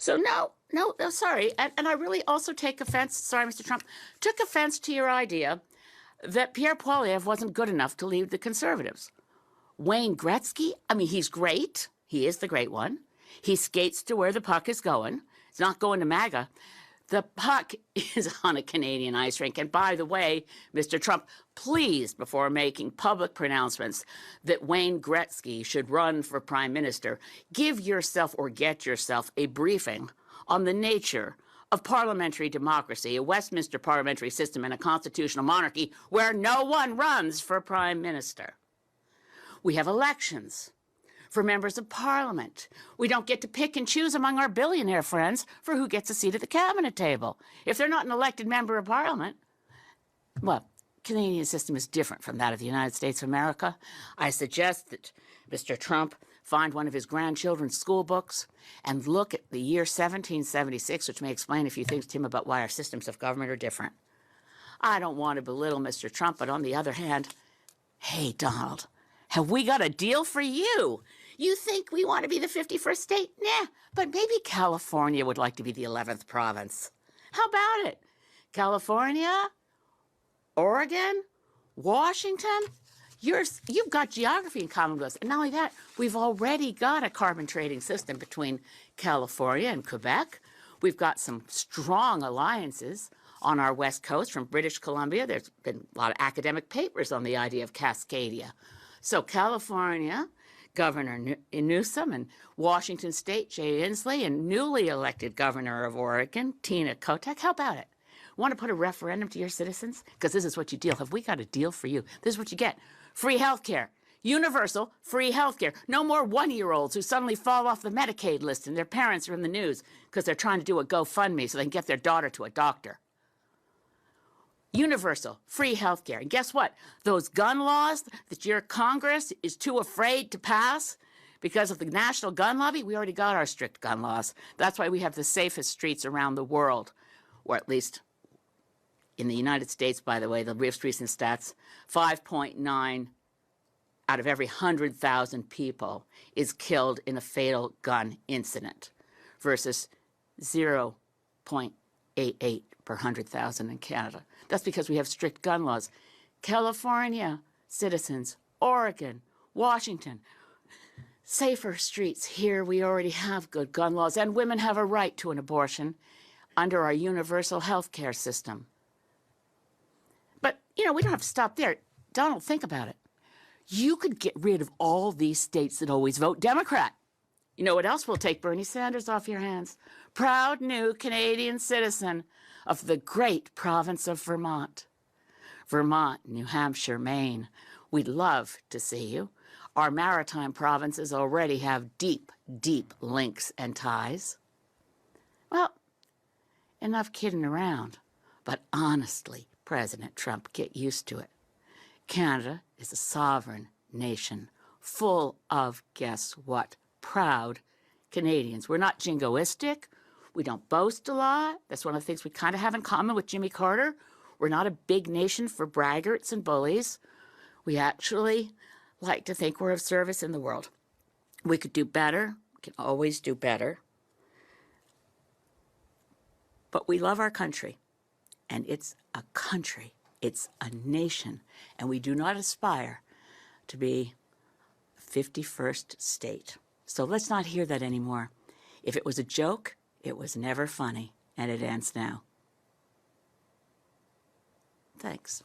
So no, sorry. And I really also take offense, sorry, Mr. Trump, took offense to your idea that Pierre Poilievre wasn't good enough to lead the Conservatives. Wayne Gretzky, I mean, he's great. He is the great one. He skates to where the puck is going. It's not going to MAGA. The puck is on a Canadian ice rink. And by the way, Mr. Trump, please, before making public pronouncements that Wayne Gretzky should run for prime minister, give yourself or get yourself a briefing on the nature of parliamentary democracy, a Westminster parliamentary system, and a constitutional monarchy where no one runs for prime minister. We have elections for members of parliament. We don't get to pick and choose among our billionaire friends for who gets a seat at the cabinet table. If they're not an elected member of parliament, well, Canadian system is different from that of the United States of America. I suggest that Mr. Trump find one of his grandchildren's school books and look at the year 1776, which may explain a few things to him about why our systems of government are different. I don't want to belittle Mr. Trump, but on the other hand, hey, Donald, have we got a deal for you? You think we want to be the 51st state? Nah, but maybe California would like to be the 11th province. How about it? California, Oregon, Washington, you've got geography in common with us. And not only that, we've already got a carbon trading system between California and Quebec. We've got some strong alliances on our west coast from British Columbia. There's been a lot of academic papers on the idea of Cascadia. So California, Governor Newsom, and Washington State, Jay Inslee, and newly elected Governor of Oregon, Tina Kotek. How about it? Want to put a referendum to your citizens? Because this is what you deal. Have we got a deal for you? This is what you get. Free health care. Universal free health care. No more one-year-olds who suddenly fall off the Medicaid list and their parents are in the news because they're trying to do a GoFundMe so they can get their daughter to a doctor. Universal free health care. And guess what? Those gun laws that your Congress is too afraid to pass because of the national gun lobby, we already got our strict gun laws. That's why we have the safest streets around the world, or at least in the United States, by the way, the most recent stats, 5.9 out of every 100,000 people is killed in a fatal gun incident versus 0.88 per 100,000 in Canada. That's because we have strict gun laws. California citizens, Oregon, Washington, safer streets. Here we already have good gun laws, and women have a right to an abortion under our universal health care system. But, we don't have to stop there. Donald, think about it. You could get rid of all these states that always vote Democrat. You know what else will take Bernie Sanders off your hands? Proud new Canadian citizen of the great province of Vermont. Vermont, New Hampshire, Maine. We'd love to see you. Our maritime provinces already have deep, deep links and ties. Well, enough kidding around. But honestly, President Trump, get used to it. Canada is a sovereign nation full of, guess what, proud Canadians. We're not jingoistic. We don't boast a lot. That's one of the things we kind of have in common with Jimmy Carter. We're not a big nation for braggarts and bullies. We actually like to think we're of service in the world. We could do better. We can always do better. But we love our country. And it's a country. It's a nation. And we do not aspire to be a 51st state. So let's not hear that anymore. If it was a joke, it was never funny, and it ends now. Thanks.